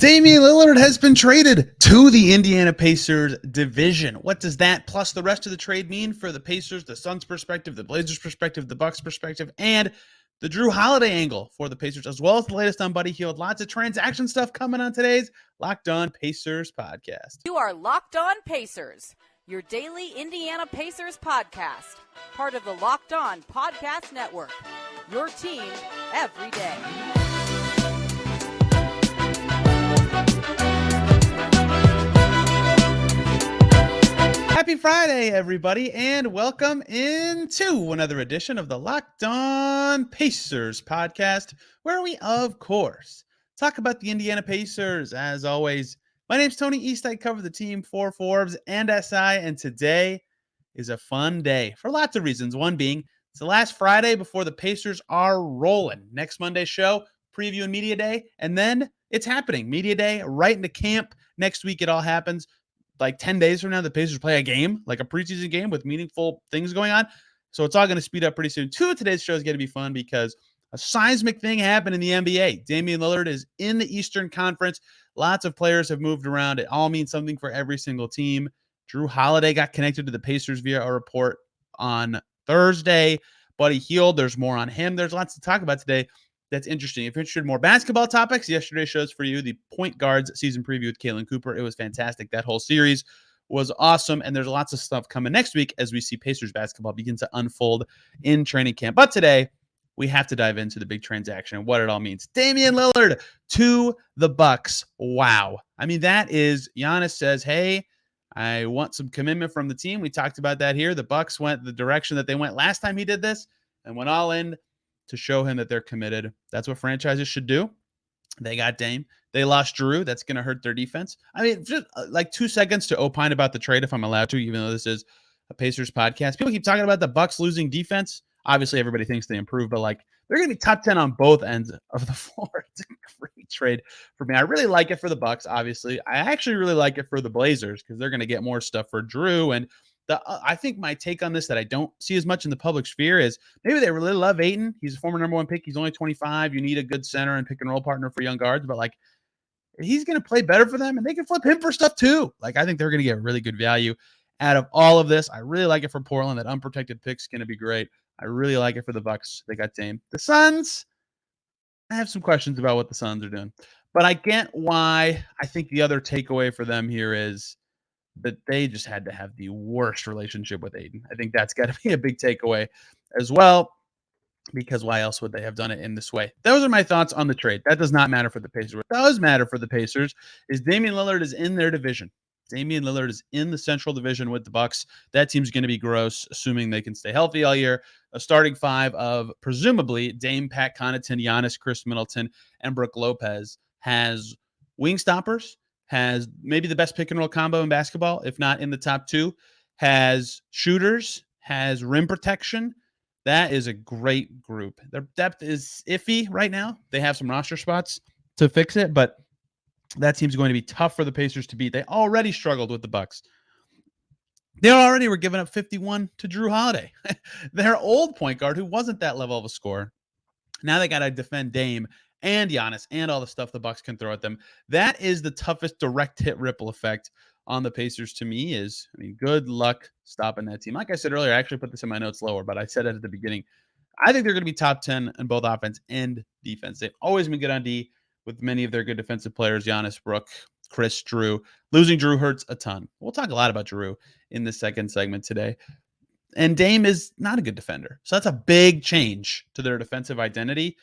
Damian Lillard has been traded to the Indiana Pacers division. What does that plus the rest of the trade mean for the Pacers, the Suns perspective, the Blazers perspective, the Bucks perspective, and the Jrue Holiday angle for the Pacers, as well as the latest on Buddy Hield? Lots of transaction stuff coming on today's Locked On Pacers podcast. You are Locked On Pacers, your daily Indiana Pacers podcast, part of the Locked On Podcast Network, your team every day. Happy Friday, everybody, and welcome into another edition of the Locked On Pacers podcast, where we, of course, talk about the Indiana Pacers. As always, my name's Tony East. I cover the team for Forbes and SI, and today is a fun day for lots of reasons. One being, it's the last Friday before the Pacers are rolling. Next Monday's show, preview and media day, and then it's happening. Media day, right into camp. Next week, it all happens. Like 10 days from now, the Pacers play a game, like a preseason game with meaningful things going on. So it's all going to speed up pretty soon. Today's show is going to be fun because a seismic thing happened in the NBA. Damian Lillard is in the Eastern Conference. Lots of players have moved around. It all means something for every single team. Jrue Holiday got connected to the Pacers via a report on Thursday. Buddy Hield, there's more on him. There's lots to talk about today. That's interesting. If you're interested in more basketball topics, yesterday's show's for you, the Point Guards season preview with Kalen Cooper. It was fantastic. That whole series was awesome, and there's lots of stuff coming next week as we see Pacers basketball begin to unfold in training camp. But today, we have to dive into the big transaction and what it all means. Damian Lillard to the Bucks. Wow. I mean, that is, Giannis says, hey, I want some commitment from the team. We talked about that here. The Bucks went the direction that they went last time he did this and went all in to show him that they're committed. That's what franchises should do. They got Dame. They lost Jrue. That's going to hurt their defense. I mean, just like 2 seconds to opine about the trade, if I'm allowed to, even though this is a Pacers podcast. People keep talking about the Bucks losing defense. Obviously, everybody thinks they improved, but like they're going to be top 10 on both ends of the floor. It's a great trade for me. I really like it for the Bucks, obviously. I actually really like it for the Blazers because they're going to get more stuff for Jrue. And I think my take on this that I don't see as much in the public sphere is maybe they really love Ayton. He's a former number one pick. He's only 25. You need a good center and pick and roll partner for young guards, but like he's going to play better for them and they can flip him for stuff too. Like I think they're going to get really good value out of all of this. I really like it for Portland. That unprotected pick's going to be great. I really like it for the Bucks. They got Dame. The Suns, I have some questions about what the Suns are doing, but I get why. I think the other takeaway for them here is that they just had to have the worst relationship with Ayton. I think that's got to be a big takeaway as well, because why else would they have done it in this way? Those are my thoughts on the trade. That does not matter for the Pacers. What does matter for the Pacers is Damian Lillard is in their division. Damian Lillard is in the Central Division with the Bucks. That team's going to be gross, assuming they can stay healthy all year. A starting five of presumably Dame, Pat Connaughton, Giannis, Chris Middleton, and Brook Lopez has wing stoppers, has maybe the best pick and roll combo in basketball, if not in the top two, has shooters, has rim protection. That is a great group. Their depth is iffy right now. They have some roster spots to fix it, but that team's going to be tough for the Pacers to beat. They already struggled with the Bucks. They already were giving up 51 to Jrue Holiday, their old point guard who wasn't that level of a scorer. Now they got to defend Dame and Giannis and all the stuff the Bucks can throw at them. That is the toughest direct hit ripple effect on the Pacers to me is, I mean, good luck stopping that team. Like I said earlier, I actually put this in my notes lower, but I said it at the beginning. I think they're going to be top 10 in both offense and defense. They've always been good on D with many of their good defensive players, Giannis, Brook, Chris, Jrue. Losing Jrue hurts a ton. We'll talk a lot about Jrue in the second segment today. And Dame is not a good defender. So that's a big change to their defensive identity.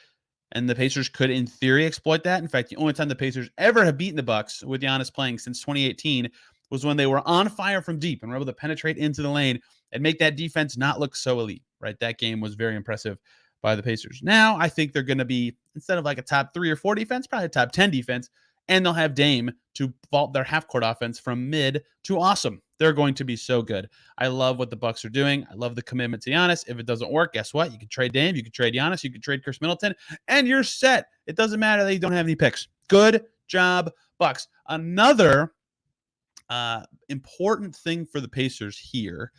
And the Pacers could, in theory, exploit that. In fact, the only time the Pacers ever have beaten the Bucks with Giannis playing since 2018 was when they were on fire from deep and were able to penetrate into the lane and make that defense not look so elite, right? That game was very impressive by the Pacers. Now, I think they're going to be, instead of like a top 3 or 4 defense, probably a top 10 defense, and they'll have Dame to vault their half-court offense from mid to awesome. They're going to be so good. I love what the Bucks are doing. I love the commitment to Giannis. If it doesn't work, guess what? You can trade Dame, you can trade Giannis, you can trade Chris Middleton, and you're set. It doesn't matter that you don't have any picks. Good job, Bucks. Another important thing for the Pacers here,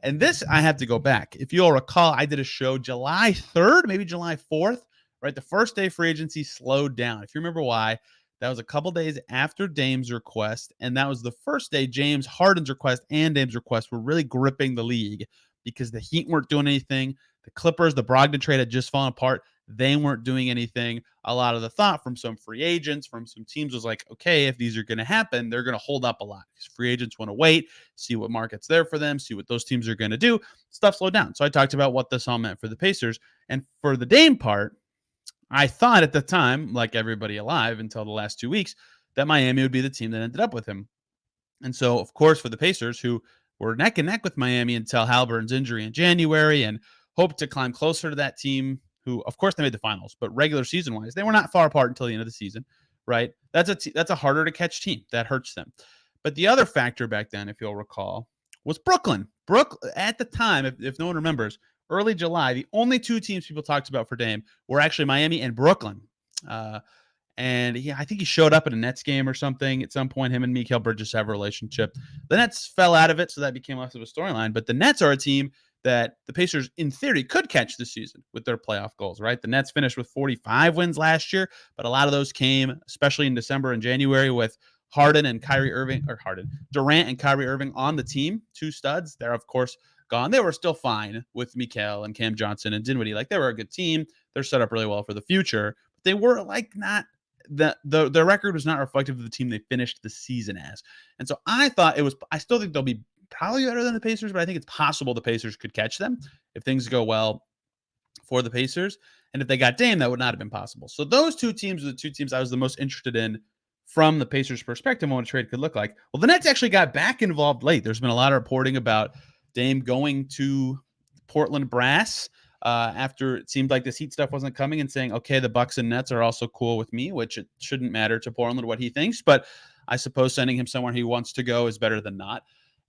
and this I have to go back. If you'll recall, I did a show July 3rd, maybe July 4th, right? The first day free agency slowed down. If you remember why, That was a couple days after Dame's request, and that was the first day James Harden's request and Dame's request were really gripping the league because the Heat weren't doing anything. The Clippers, the Brogdon trade had just fallen apart. They weren't doing anything. A lot of the thought from some free agents, from some teams was like, okay, if these are going to happen, they're going to hold up a lot because free agents want to wait, see what market's there for them, see what those teams are going to do. Stuff slowed down. So I talked about what this all meant for the Pacers. And for the Dame part, I thought at the time, like everybody alive until the last 2 weeks, that Miami would be the team that ended up with him. And so, of course, for the Pacers, who were neck and neck with Miami until Halliburton's injury in January and hoped to climb closer to that team, who, of course, they made the finals, but regular season-wise, they were not far apart until the end of the season, right? That's a harder to catch team. That hurts them. But the other factor back then, if you'll recall, was Brooklyn. At the time, if no one remembers, early July, the only two teams people talked about for Dame were actually Miami and Brooklyn. And I think he showed up at a Nets game or something. At some point, him and Mikal Bridges have a relationship. The Nets fell out of it, so that became less of a storyline. But the Nets are a team that the Pacers, in theory, could catch this season with their playoff goals, right? The Nets finished with 45 wins last year, but a lot of those came, especially in December and January, with Durant and Kyrie Irving on the team, two studs. They're, of course, gone. They were still fine with Mikal and Cam Johnson and Dinwiddie. Like, they were a good team. They're set up really well for the future. But they were like not the record was not reflective of the team they finished the season as. And so I still think they'll be probably better than the Pacers, but I think it's possible the Pacers could catch them if things go well for the Pacers. And if they got Dame, that would not have been possible. So those two teams are the two teams I was the most interested in from the Pacers' perspective on what a trade could look like. Well, the Nets actually got back involved late. There's been a lot of reporting about Dame going to Portland Brass after it seemed like this Heat stuff wasn't coming, and saying, okay, the Bucks and Nets are also cool with me, which it shouldn't matter to Portland what he thinks, but I suppose sending him somewhere he wants to go is better than not.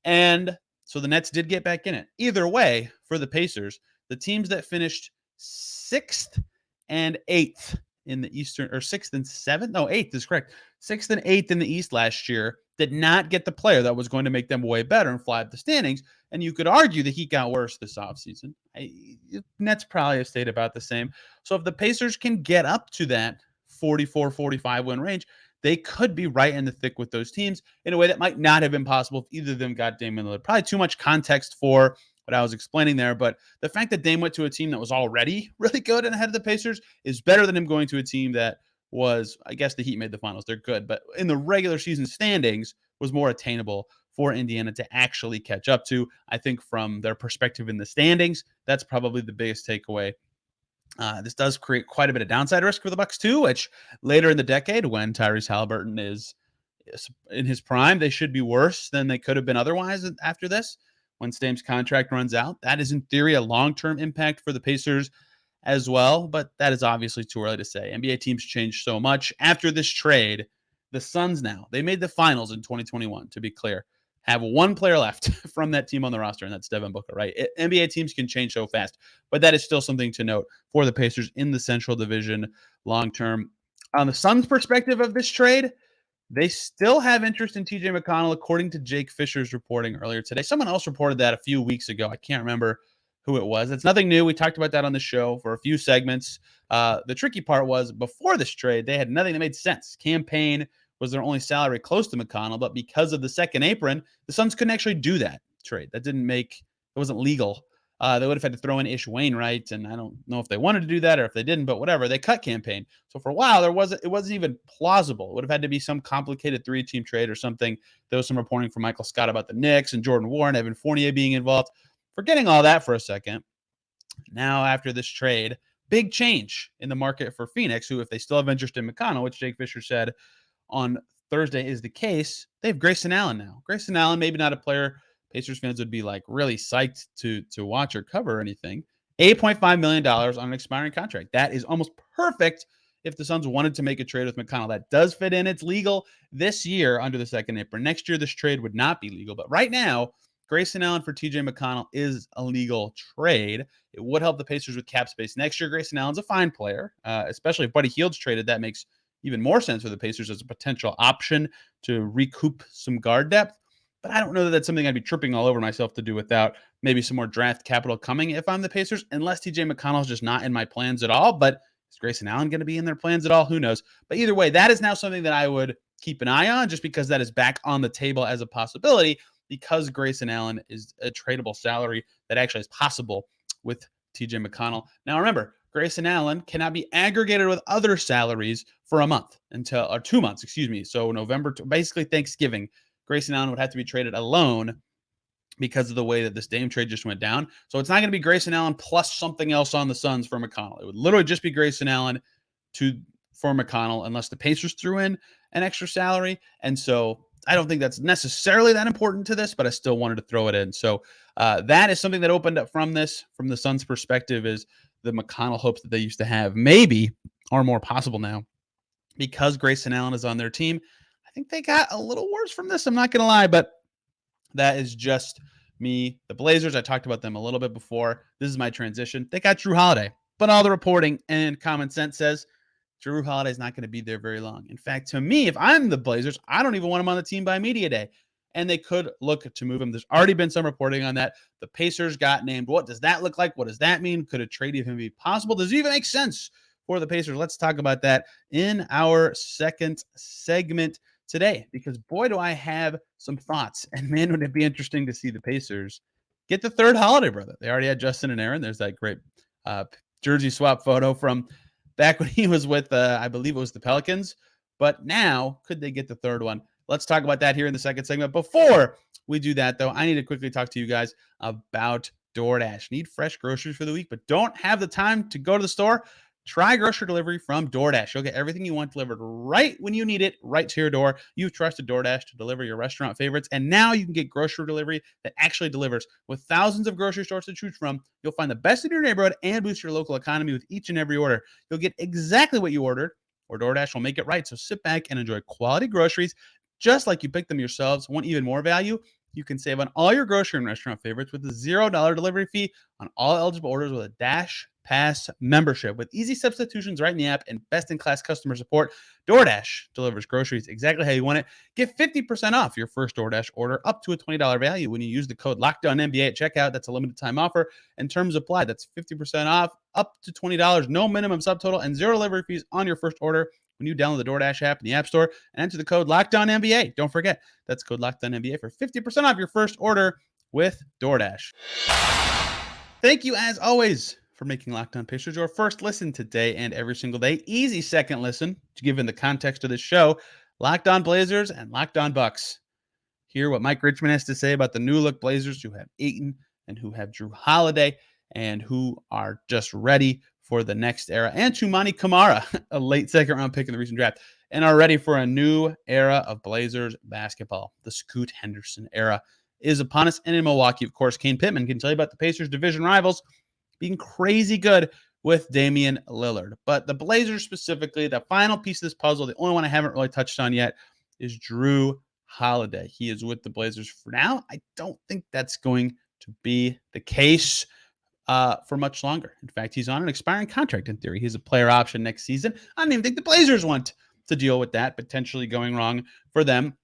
And so the Nets did get back in it. Either way, for the Pacers, the teams that finished 6th and 8th in the Eastern, or 6th and 7th, no, 8th is correct, 6th and 8th in the East last year did not get the player that was going to make them way better and fly up the standings. And you could argue the Heat got worse this offseason. Nets probably have stayed about the same. So if the Pacers can get up to that 44-45 win range, they could be right in the thick with those teams in a way that might not have been possible if either of them got Damian Lillard. Probably too much context for what I was explaining there, but the fact that Dame went to a team that was already really good and ahead of the Pacers is better than him going to a team that was, I guess the Heat made the finals. They're good, but in the regular season standings was more attainable for Indiana to actually catch up to. I think from their perspective in the standings, that's probably the biggest takeaway. This does create quite a bit of downside risk for the Bucks too, which later in the decade, when Tyrese Halliburton is in his prime, they should be worse than they could have been otherwise after this. When Dame's contract runs out, that is in theory a long-term impact for the Pacers as well, but that is obviously too early to say. NBA teams change so much. After this trade, the Suns now, they made the finals in 2021, to be clear, have one player left from that team on the roster, and that's Devin Booker, right? NBA teams can change so fast, but that is still something to note for the Pacers in the Central Division long-term. On the Suns' perspective of this trade, they still have interest in TJ McConnell, according to Jake Fisher's reporting earlier today. Someone else reported that a few weeks ago. I can't remember who it was. It's nothing new. We talked about that on the show for a few segments. The tricky part was before this trade, they had nothing that made sense. Cam Payne was their only salary close to McConnell, but because of the second apron, the Suns couldn't actually do that trade. It wasn't legal. They would have had to throw in Ish Wainwright, and I don't know if they wanted to do that or if they didn't, but whatever. They cut Cam Payne. So for a while, it wasn't even plausible. It would have had to be some complicated 3-team trade or something. There was some reporting from Michael Scott about the Knicks and Jordan Warren, Evan Fournier being involved. Forgetting all that for a second, now after this trade, big change in the market for Phoenix, who, if they still have interest in McConnell, which Jake Fisher said on Thursday is the case, they have Grayson Allen now. Grayson Allen, maybe not a player Pacers fans would be like really psyched to watch or cover or anything. $8.5 million on an expiring contract. That is almost perfect if the Suns wanted to make a trade with McConnell. That does fit in. It's legal this year under the second apron. Next year, this trade would not be legal. But right now, Grayson Allen for TJ McConnell is a legal trade. It would help the Pacers with cap space. Next year, Grayson Allen's a fine player, especially if Buddy Hield's traded. That makes even more sense for the Pacers as a potential option to recoup some guard depth. But I don't know that that's something I'd be tripping all over myself to do without maybe some more draft capital coming if I'm the Pacers, unless TJ McConnell's just not in my plans at all. But Is Grayson Allen going to be in their plans at all? Who knows? But either way, that is now something that I would keep an eye on, just because that is back on the table as a possibility, because Grayson Allen is a tradable salary that actually is possible with TJ McConnell. Now remember, Grayson Allen cannot be aggregated with other salaries for a month or 2 months, excuse me. So November, basically Thanksgiving, Grayson Allen would have to be traded alone because of the way that this Dame trade just went down. So it's not going to be Grayson Allen plus something else on the Suns for McConnell. It would literally just be Grayson Allen for McConnell, unless the Pacers threw in an extra salary. And so I don't think that's necessarily that important to this, but I still wanted to throw it in. So that is something that opened up from the Suns' perspective, is the McConnell hopes that they used to have maybe are more possible now because Grayson Allen is on their team. I think they got a little worse from this. I'm not going to lie, but that is just me. The Blazers, I talked about them a little bit before. This is my transition. They got Jrue Holiday, but all the reporting and common sense says Jrue Holiday is not going to be there very long. In fact, to me, if I'm the Blazers, I don't even want him on the team by media day. And they could look to move him. There's already been some reporting on that. The Pacers got named. What does that look like? What does that mean? Could a trade of him be possible? Does it even make sense for the Pacers? Let's talk about that in our second segment today, because boy, do I have some thoughts. And man, would it be interesting to see the Pacers get the third Holiday brother. They already had Justin and Aaron. There's that great jersey swap photo from back when he was with, I believe it was the Pelicans. But now, could they get the third one? Let's talk about that here in the second segment. Before we do that, though, I need to quickly talk to you guys about DoorDash. Need fresh groceries for the week, but don't have the time to go to the store? Try grocery delivery from DoorDash. You'll get everything you want delivered right when you need it, right to your door. You've trusted DoorDash to deliver your restaurant favorites, and now you can get grocery delivery that actually delivers. With thousands of grocery stores to choose from, you'll find the best in your neighborhood and boost your local economy with each and every order. You'll get exactly what you ordered, or DoorDash will make it right. So sit back and enjoy quality groceries just like you picked them yourselves. Want even more value? You can save on all your grocery and restaurant favorites with a $0 delivery fee on all eligible orders with a Dash Pass membership. With easy substitutions right in the app and best-in-class customer support, DoorDash delivers groceries exactly how you want it. Get 50% off your first DoorDash order up to a $20 value when you use the code LOCKEDONNBA at checkout. That's a limited time offer, and terms apply. That's 50% off up to $20, no minimum subtotal, and zero delivery fees on your first order when you download the DoorDash app in the App Store and enter the code LOCKEDONNBA. Don't forget, that's code LOCKEDONNBA for 50% off your first order with DoorDash. Thank you, as always, for making Locked On Pacers your first listen today and every single day. Easy second listen, given the context of this show. Locked On Blazers and Locked On Bucks. Hear what Mike Richmond has to say about the new look Blazers who have Ayton and who have Jrue Holiday and who are just ready for the next era. And Chumani Kamara, a late second round pick in the recent draft, and are ready for a new era of Blazers basketball. The Scoot Henderson era is upon us. And in Milwaukee, of course, Kane Pittman can tell you about the Pacers' division rivals being crazy good with Damian Lillard. But the Blazers specifically, the final piece of this puzzle, the only one I haven't really touched on yet, is Jrue Holiday. He is with the Blazers for now. I don't think that's going to be the case for much longer. In fact, he's on an expiring contract in theory. He's a player option next season. I don't even think the Blazers want to deal with that potentially going wrong for them.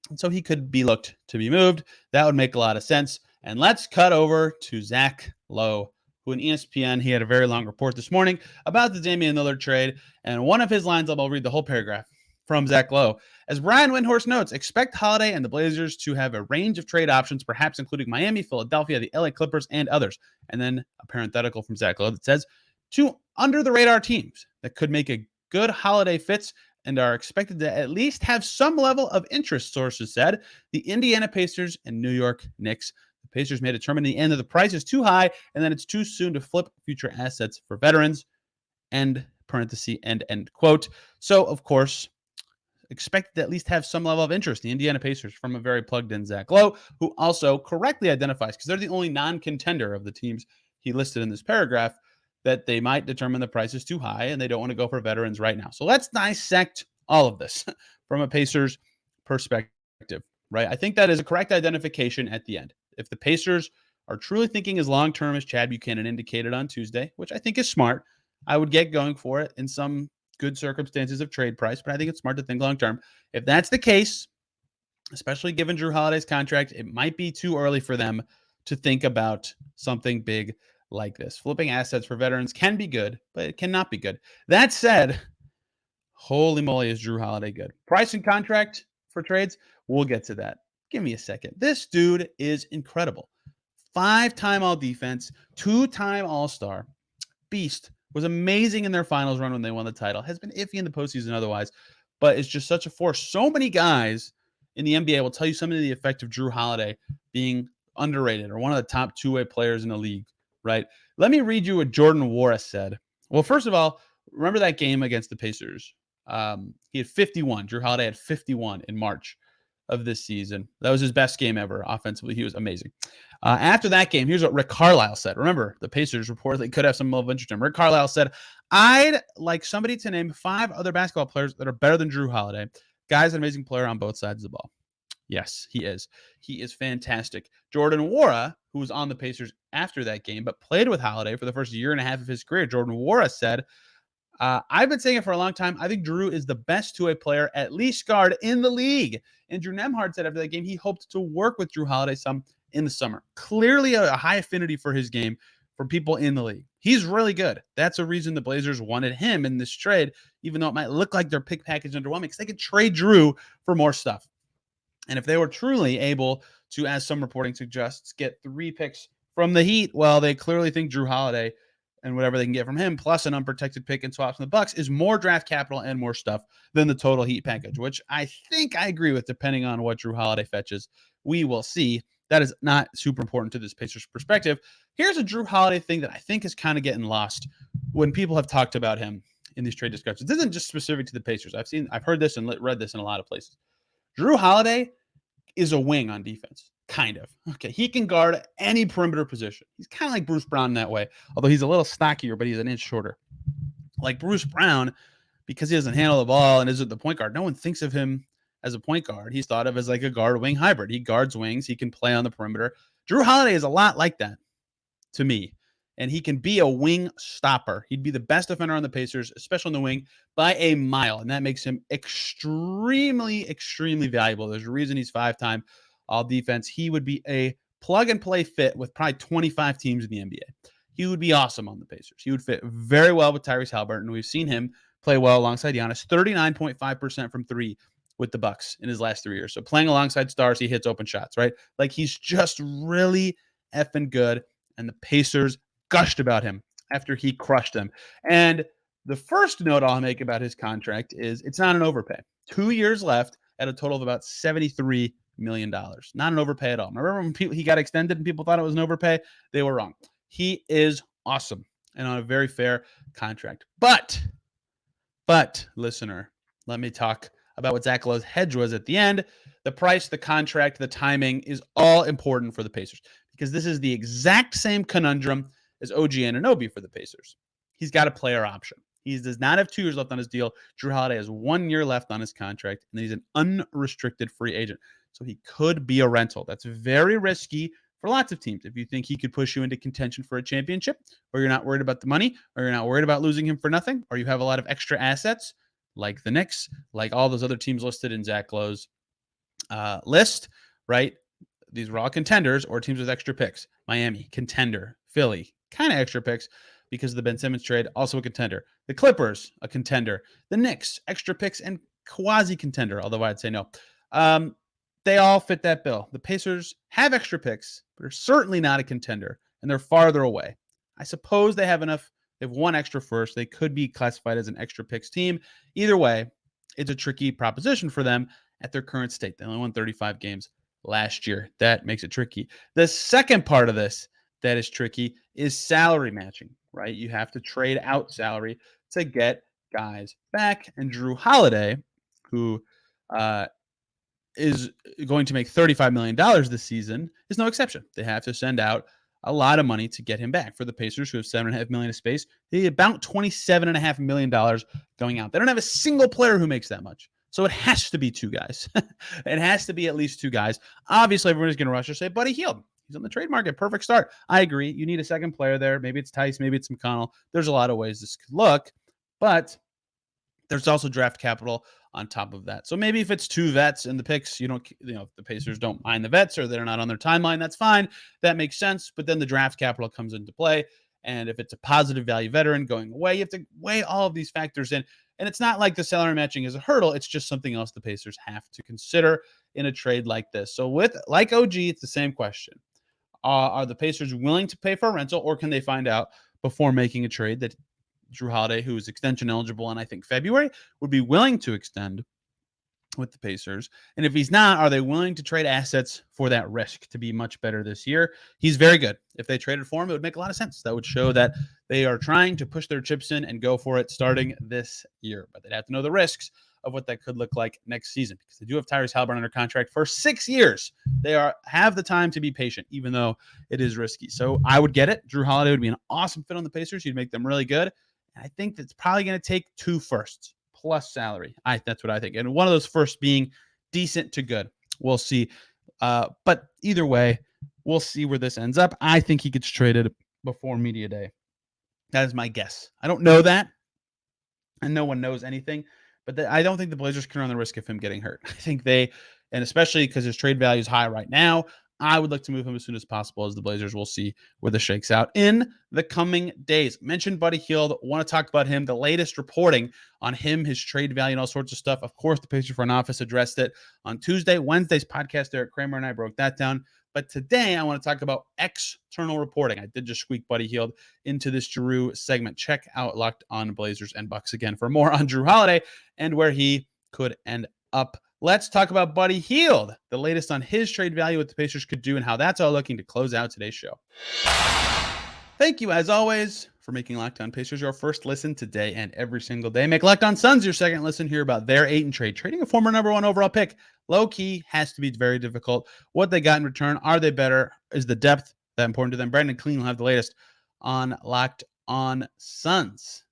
And so he could be looked to be moved. That would make a lot of sense. And let's cut over to Zach Lowe, who in ESPN, he had a very long report this morning about the Damian Lillard trade. And one of his lines, I'll read the whole paragraph from Zach Lowe. As Brian Windhorst notes, expect Holiday and the Blazers to have a range of trade options, perhaps including Miami, Philadelphia, the LA Clippers, and others. And then a parenthetical from Zach Lowe that says, two under-the-radar teams that could make a good Holiday fits and are expected to at least have some level of interest, sources said, the Indiana Pacers and New York Knicks. The Pacers may determine in the end that the price is too high and that it's too soon to flip future assets for veterans, end quote. So, of course, expected to at least have some level of interest. The Indiana Pacers, from a very plugged-in Zach Lowe, who also correctly identifies, because they're the only non-contender of the teams he listed in this paragraph, that they might determine the price is too high and they don't want to go for veterans right now. So let's dissect all of this from a Pacers perspective, right? I think that is a correct identification at the end. If the Pacers are truly thinking as long-term as Chad Buchanan indicated on Tuesday, which I think is smart, I would get going for it in some good circumstances of trade price, but I think it's smart to think long-term. If that's the case, especially given Jrue Holiday's contract, it might be too early for them to think about something big like this. Flipping assets for veterans can be good, but it cannot be good. That said, holy moly, is Jrue Holiday good. Price and contract for trades, we'll get to that. Give me a second. This dude is incredible. 5-time All-Defense, 2-time All-Star. Beast. Was amazing in their finals run when they won the title. Has been iffy in the postseason otherwise, but it's just such a force. So many guys in the NBA will tell you something to the effect of Jrue Holiday being underrated or one of the top two-way players in the league, right? Let me read you what Jordan Nwora said. Well, first of all, remember that game against the Pacers? He had 51. Jrue Holiday had 51 in March of this season. That was his best game ever. Offensively, he was amazing. After that game, here's what Rick Carlisle said. Remember, the Pacers reportedly could have some level of interest in him. Rick Carlisle said, I'd like somebody to name 5 other basketball players that are better than Jrue Holiday. Guy's an amazing player on both sides of the ball. Yes, he is. He is fantastic. Jordan Nwora, who was on the Pacers after that game, but played with Holiday for the first year and a half of his career, Jordan Nwora said, I've been saying it for a long time. I think Jrue is the best two-way player, at least guard, in the league. Andrew Nembhard said after that game he hoped to work with Jrue Holiday some in the summer. Clearly a high affinity for his game for people in the league. He's really good. That's a reason the Blazers wanted him in this trade, even though it might look like their pick package underwhelming, because they could trade Jrue for more stuff. And if they were truly able to, as some reporting suggests, get 3 picks from the Heat, well, they clearly think Jrue Holiday and whatever they can get from him, plus an unprotected pick and swaps from the Bucks, is more draft capital and more stuff than the total Heat package, which I think I agree with, depending on what Jrue Holiday fetches. We will see. That is not super important to this Pacers perspective. Here's a Jrue Holiday thing that I think is kind of getting lost when people have talked about him in these trade discussions. This isn't just specific to the Pacers. I've heard this and read this in a lot of places. Jrue Holiday is a wing on defense. Kind of. Okay, he can guard any perimeter position. He's kind of like Bruce Brown in that way, although he's a little stockier, but he's an inch shorter. Like Bruce Brown, because he doesn't handle the ball and isn't the point guard, no one thinks of him as a point guard. He's thought of as like a guard-wing hybrid. He guards wings. He can play on the perimeter. Jrue Holiday is a lot like that to me, and he can be a wing stopper. He'd be the best defender on the Pacers, especially on the wing, by a mile, and that makes him extremely, extremely valuable. There's a reason he's 5-time All-Defense. He would be a plug-and-play fit with probably 25 teams in the NBA. He would be awesome on the Pacers. He would fit very well with Tyrese Haliburton. We've seen him play well alongside Giannis. 39.5% from 3 with the Bucks in his last 3 years. So playing alongside stars, he hits open shots, right? Like he's just really effing good. And the Pacers gushed about him after he crushed them. And the first note I'll make about his contract is it's not an overpay. 2 years left at a total of about $73 million. Not an overpay at all. Remember when he got extended and people thought it was an overpay? They were wrong. He is awesome and on a very fair contract. But, listener, let me talk about what Zach Lowe's hedge was at the end. The price, the contract, the timing is all important for the Pacers because this is the exact same conundrum as OG Anunoby for the Pacers. He's got a player option. He does not have 2 years left on his deal. Jrue Holiday has 1 year left on his contract, and he's an unrestricted free agent. So he could be a rental. That's very risky for lots of teams. If you think he could push you into contention for a championship, or you're not worried about the money, or you're not worried about losing him for nothing, or you have a lot of extra assets, like the Knicks, like all those other teams listed in Zach Lowe's list, right? These were all contenders or teams with extra picks. Miami, contender. Philly, kind of extra picks because of the Ben Simmons trade, also a contender. The Clippers, a contender. The Knicks, extra picks and quasi-contender, although I'd say no. They all fit that bill. The Pacers have extra picks, but are certainly not a contender, and they're farther away. I suppose they have enough. They have 1 extra first. They could be classified as an extra picks team. Either way, it's a tricky proposition for them at their current state. They only won 35 games last year. That makes it tricky. The second part of this that is tricky is salary matching, right? You have to trade out salary to get guys back. And Jrue Holiday, who is going to make $35 million this season, is no exception. They have to send out a lot of money to get him back. For the Pacers, who have $7.5 million of space, they have about $27.5 million going out. They don't have a single player who makes that much. So it has to be 2 guys. It has to be at least 2 guys. Obviously, everybody's going to rush to say Buddy Hield. He's on the trade market. Perfect start. I agree. You need a second player there. Maybe it's Tice. Maybe it's McConnell. There's a lot of ways this could look. But There's also draft capital on top of that. So maybe if it's 2 vets in the picks, if the Pacers don't mind the vets or they're not on their timeline, that's fine. That makes sense. But then the draft capital comes into play. And if it's a positive value veteran going away, you have to weigh all of these factors in. And it's not like the salary matching is a hurdle. It's just something else the Pacers have to consider in a trade like this. So like OG, it's the same question. Are the Pacers willing to pay for a rental, or can they find out before making a trade that Jrue Holiday, who is extension eligible in, I think, February, would be willing to extend with the Pacers? And if he's not, are they willing to trade assets for that risk to be much better this year? He's very good. If they traded for him, it would make a lot of sense. That would show that they are trying to push their chips in and go for it starting this year. But they'd have to know the risks of what that could look like next season, because they do have Tyrese Haliburton under contract for 6 years. They have the time to be patient, even though it is risky. So I would get it. Jrue Holiday would be an awesome fit on the Pacers. He'd make them really good. I think that's probably going to take 2 firsts plus salary. That's what I think. And one of those firsts being decent to good. We'll see. But either way, we'll see where this ends up. I think he gets traded before media day. That is my guess. I don't know that. And no one knows anything. But I don't think the Blazers can run the risk of him getting hurt. I think and especially because his trade value is high right now, I would like to move him as soon as possible, as the Blazers will see where this shakes out in the coming days. Mentioned Buddy Hield. Want to talk about him. The latest reporting on him, his trade value, and all sorts of stuff. Of course, the Pacers front office addressed it on Tuesday. Wednesday's podcast, Eric Kramer and I broke that down. But today, I want to talk about external reporting. I did just squeak Buddy Hield into this Jrue segment. Check out Locked On Blazers and Bucks again for more on Jrue Holiday and where he could end up. Let's talk about Buddy Hield, the latest on his trade value, what the Pacers could do, and how that's all looking to close out today's show. Thank you, as always, for making Locked On Pacers your first listen today and every single day. Make Locked On Suns your second listen. Hear about their 8-and trade. Trading a former number 1 overall pick. Low-key has to be very difficult. What they got in return, are they better? Is the depth that important to them? Brandon Clean will have the latest on Locked On Suns.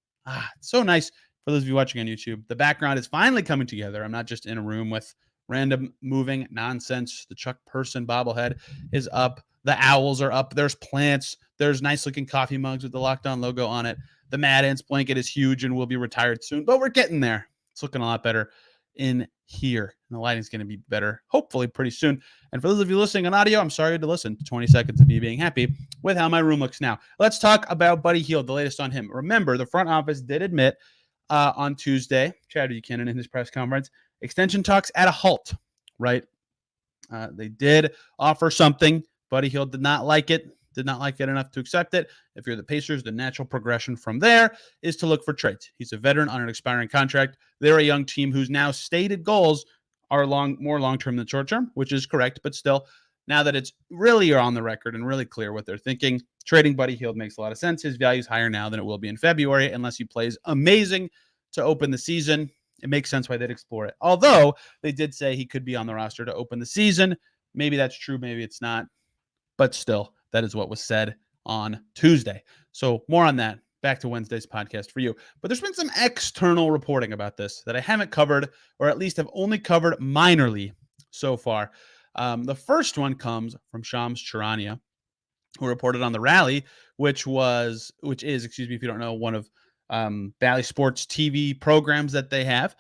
It's so nice. For those of you watching on YouTube, the background is finally coming together. I'm not just in a room with random moving nonsense. The Chuck Person bobblehead is up. The owls are up. There's plants. There's nice looking coffee mugs with the Locked On logo on it. The Mad Ants blanket is huge and will be retired soon, but we're getting there. It's looking a lot better in here. And the lighting's going to be better, hopefully pretty soon. And for those of you listening on audio, I'm sorry to listen to 20 seconds of me being happy with how my room looks now. Let's talk about Buddy Hield, the latest on him. Remember, the front office did admit on Tuesday, Chad Buchanan in his press conference, extension talks at a halt, right? They did offer something. Buddy Hield did not like it enough to accept it. If you're the Pacers, the natural progression from there is to look for trades. He's a veteran on an expiring contract. They're a young team whose now stated goals are more long-term than short-term, which is correct, but still, now that it's really on the record and really clear what they're thinking, trading Buddy Hield makes a lot of sense. His value is higher now than it will be in February, unless he plays amazing to open the season. It makes sense why they'd explore it. Although they did say he could be on the roster to open the season. Maybe that's true, maybe it's not. But still, that is what was said on Tuesday. So more on that. Back to Wednesday's podcast for you. But there's been some external reporting about this that I haven't covered, or at least have only covered minorly so far. The first one comes from Shams Charania, who reported on The Rally, which is, if you don't know, one of Bally Sports TV programs that they have.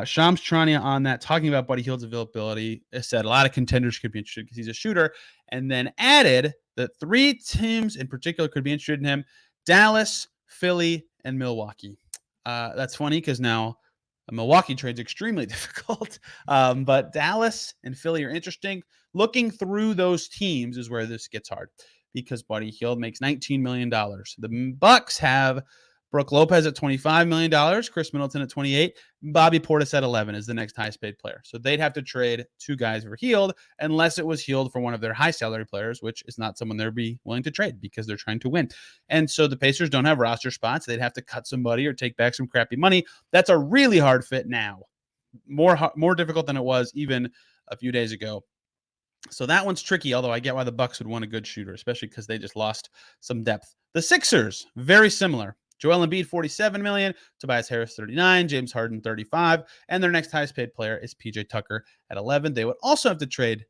Shams Charania on that, talking about Buddy Hield's availability, said a lot of contenders could be interested because he's a shooter, and then added that 3 teams in particular could be interested in him: Dallas, Philly, and Milwaukee. That's funny because now a Milwaukee trade's extremely difficult, but Dallas and Philly are interesting. Looking through those teams is where this gets hard, because Buddy Hield makes $19 million. The Bucks have Brook Lopez at $25 million, Chris Middleton at $28 million, Bobby Portis at $11 million is the next highest paid player. So they'd have to trade 2 guys for Hield, unless it was Hield for one of their high salary players, which is not someone they'd be willing to trade because they're trying to win. And so the Pacers don't have roster spots. They'd have to cut somebody or take back some crappy money. That's a really hard fit now. More difficult than it was even a few days ago. So that one's tricky, although I get why the Bucks would want a good shooter, especially because they just lost some depth. The Sixers, very similar. Joel Embiid, $47 million, Tobias Harris, $39 million, James Harden, $35 million, and their next highest paid player is PJ Tucker at $11 million. They would also have to trade,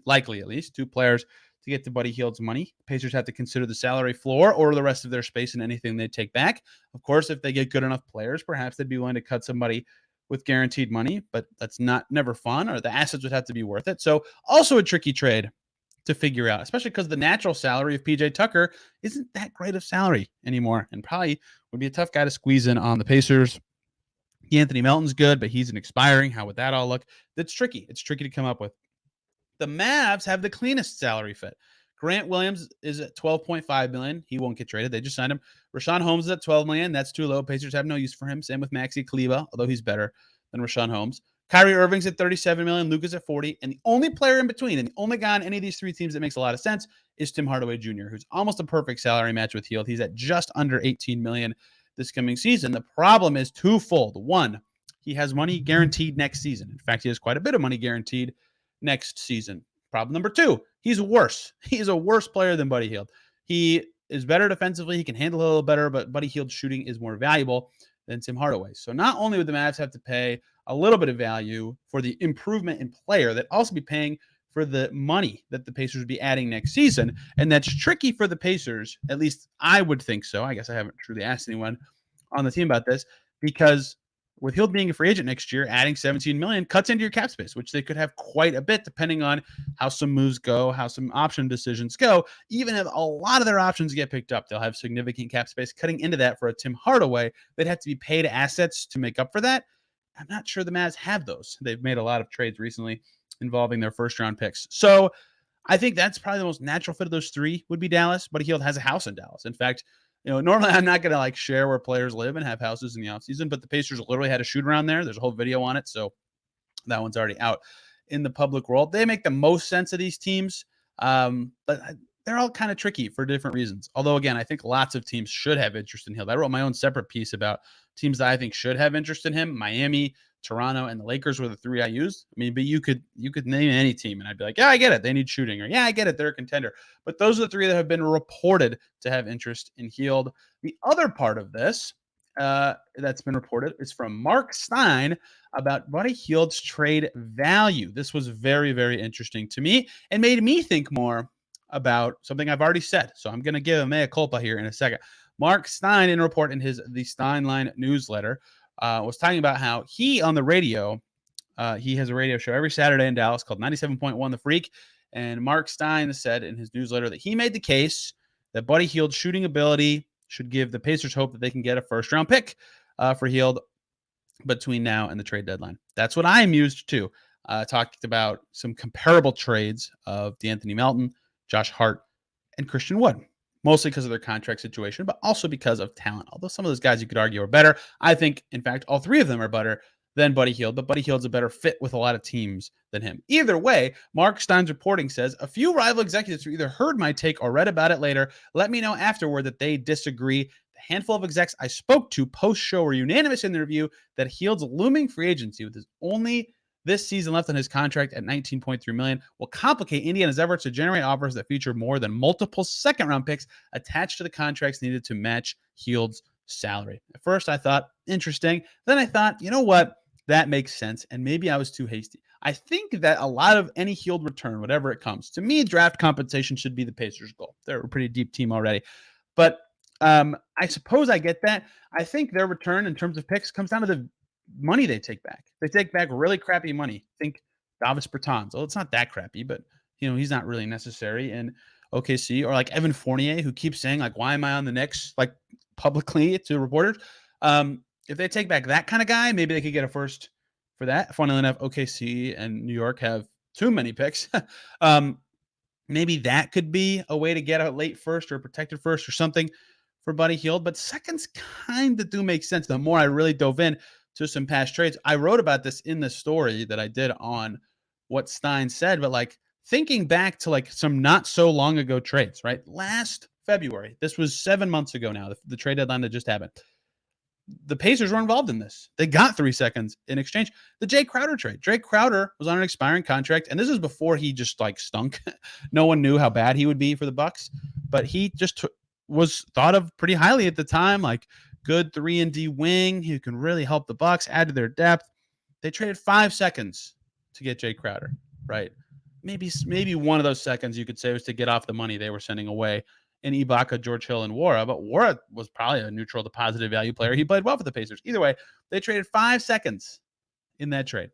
likely at least, 2 players to get to Buddy Hield's money. Pacers have to consider the salary floor or the rest of their space and anything they take back. Of course, if they get good enough players, perhaps they'd be willing to cut somebody with guaranteed money, but that's never fun, or the assets would have to be worth it. So also a tricky trade to figure out, especially because the natural salary of PJ Tucker isn't that great of salary anymore, and probably would be a tough guy to squeeze in on the Pacers. Anthony Melton's good, but he's an expiring. How would that all look? That's tricky. It's tricky to come up with. The Mavs have the cleanest salary fit. Grant Williams is at $12.5 million. He won't get traded. They just signed him. Rashawn Holmes is at $12 million. That's too low. Pacers have no use for him. Same with Maxi Kleber, although he's better than Rashawn Holmes. Kyrie Irving's at $37 million. Luka's at $40 million. And the only player in between, and the only guy on any of these three teams that makes a lot of sense, is Tim Hardaway Jr., who's almost a perfect salary match with Hield. He's at just under $18 million this coming season. The problem is twofold. One, he has money guaranteed next season. In fact, he has quite a bit of money guaranteed next season. Problem number two, he's worse. He is a worse player than Buddy Hield. He is better defensively. He can handle a little better, but Buddy Hield's shooting is more valuable than Tim Hardaway. So not only would the Mavs have to pay a little bit of value for the improvement in player, they'd also be paying for the money that the Pacers would be adding next season. And that's tricky for the Pacers. At least I would think so. I guess I haven't truly asked anyone on the team about this, because with Hield being a free agent next year, adding $17 million cuts into your cap space, which they could have quite a bit depending on how some moves go, how some option decisions go. Even if a lot of their options get picked up, they'll have significant cap space. Cutting into that for a Tim Hardaway, they'd have to be paid assets to make up for that. I'm not sure the Mavs have those. They've made a lot of trades recently involving their first-round picks. So I think that's probably the most natural fit of those three would be Dallas. Buddy Hield has a house in Dallas. In fact, normally I'm not going to share where players live and have houses in the offseason, but the Pacers literally had a shoot around there. There's a whole video on it. So that one's already out in the public world. They make the most sense of these teams, but they're all kind of tricky for different reasons. Although, again, I think lots of teams should have interest in Hield. I wrote my own separate piece about teams that I think should have interest in him. Miami, Toronto, and the Lakers were the three I used. I mean, but you could name any team, and I'd be like, yeah, I get it. They need shooting, or yeah, I get it. They're a contender. But those are the three that have been reported to have interest in Hield. The other part of this that's been reported is from Mark Stein about Buddy Hield's trade value. This was very, very interesting to me and made me think more about something I've already said. So I'm going to give a mea culpa here in a second. Mark Stein, in a report in the Steinline newsletter, was talking about how he on the radio, he has a radio show every Saturday in Dallas called 97.1 The Freak. And Mark Stein said in his newsletter that he made the case that Buddy Hield's shooting ability should give the Pacers hope that they can get a first-round pick for Hield between now and the trade deadline. That's what I am used to. Talked about some comparable trades of D'Anthony Melton, Josh Hart, and Christian Wood, mostly because of their contract situation, but also because of talent. Although some of those guys you could argue are better. I think, in fact, all three of them are better than Buddy Hield, but Buddy Hield's a better fit with a lot of teams than him. Either way, Mark Stein's reporting says, a few rival executives who either heard my take or read about it later let me know afterward that they disagree. The handful of execs I spoke to post-show were unanimous in their view that Hield's looming free agency, with his only this season left on his contract at $19.3 million, will complicate Indiana's efforts to generate offers that feature more than multiple second-round picks attached to the contracts needed to match Hield's salary. At first, I thought, interesting. Then I thought, you know what? That makes sense, and maybe I was too hasty. I think that a lot of any Hield return, whatever it comes, to me, draft compensation should be the Pacers' goal. They're a pretty deep team already. But I suppose I get that. I think their return in terms of picks comes down to the money they take back. They take back really crappy money. Think Davis Bertans. Well, it's not that crappy, but he's not really necessary in OKC. Or like Evan Fournier, who keeps saying, why am I on the Knicks, publicly to reporters? If they take back that kind of guy, maybe they could get a first for that. Funnily enough, OKC and New York have too many picks. Maybe that could be a way to get a late first or a protected first or something for Buddy Hield. But seconds kind of do make sense. The more I really dove in to some past trades, I wrote about this in the story that I did on what Stein said. But thinking back to some not so long ago trades, right? Last February, this was 7 months ago now, the trade deadline that just happened. The Pacers were involved in this. They got 3 seconds in exchange. The Jay Crowder trade. Jay Crowder was on an expiring contract, and this is before he just stunk. No one knew how bad he would be for the Bucks, but he just was thought of pretty highly at the time, good 3-and-D wing who can really help the Bucks add to their depth. They traded 5 seconds to get Jay Crowder, right? maybe one of those seconds you could say was to get off the money they were sending away in Ibaka, George Hill, and Wara. But Wara was probably a neutral to positive value player. He played well for the Pacers. Either way, they traded 5 seconds in that trade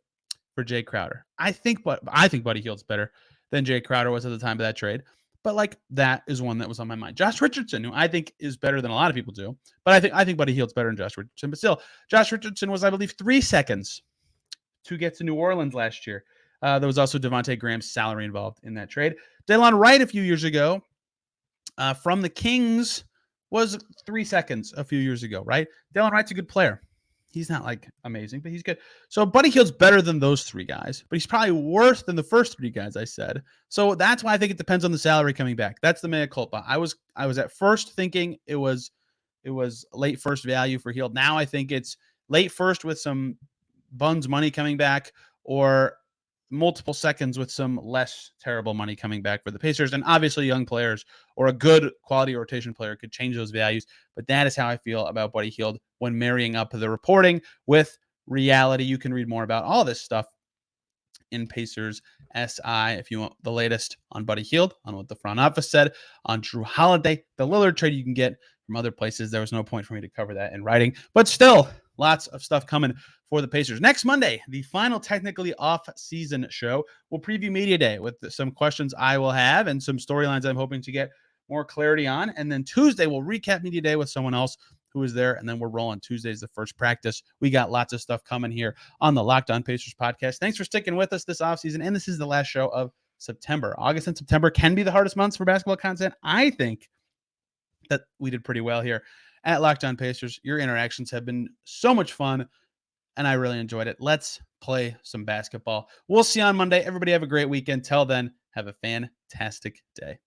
for Jay Crowder. I think Buddy Hield's better than Jay Crowder was at the time of that trade. But like that is one that was on my mind. Josh Richardson, who I think is better than a lot of people do, but I think Buddy Hield's better than Josh Richardson. But still, Josh Richardson was, I believe, 3 seconds to get to New Orleans last year. There was also Devontae Graham's salary involved in that trade. Delon Wright a few years ago from the Kings was 3 seconds a few years ago, right? Delon Wright's a good player. He's not like amazing, but he's good. So Buddy Hield's better than those 3 guys, but he's probably worse than the first 3 guys I said. So that's why I think it depends on the salary coming back. That's the mea culpa. I was at first thinking it was late first value for Hield. Now I think it's late first with some Buns money coming back, or multiple seconds with some less terrible money coming back for the Pacers. And obviously young players or a good quality rotation player could change those values. But that is how I feel about Buddy Hield when marrying up the reporting with reality. You can read more about all this stuff in Pacers SI if you want the latest on Buddy Hield, on what the front office said, on Jrue Holiday, the Lillard trade you can get from other places. There was no point for me to cover that in writing, but still lots of stuff coming for the Pacers. Next Monday, the final technically off-season show, we'll preview Media Day with some questions I will have and some storylines I'm hoping to get more clarity on. And then Tuesday, we'll recap Media Day with someone else who is there, and then we're rolling. Tuesday's the first practice. We got lots of stuff coming here on the Locked On Pacers podcast. Thanks for sticking with us this offseason, and this is the last show of September. August and September can be the hardest months for basketball content. I think that we did pretty well here at Locked On Pacers. Your interactions have been so much fun, and I really enjoyed it. Let's play some basketball. We'll see you on Monday. Everybody have a great weekend. Till then, have a fantastic day.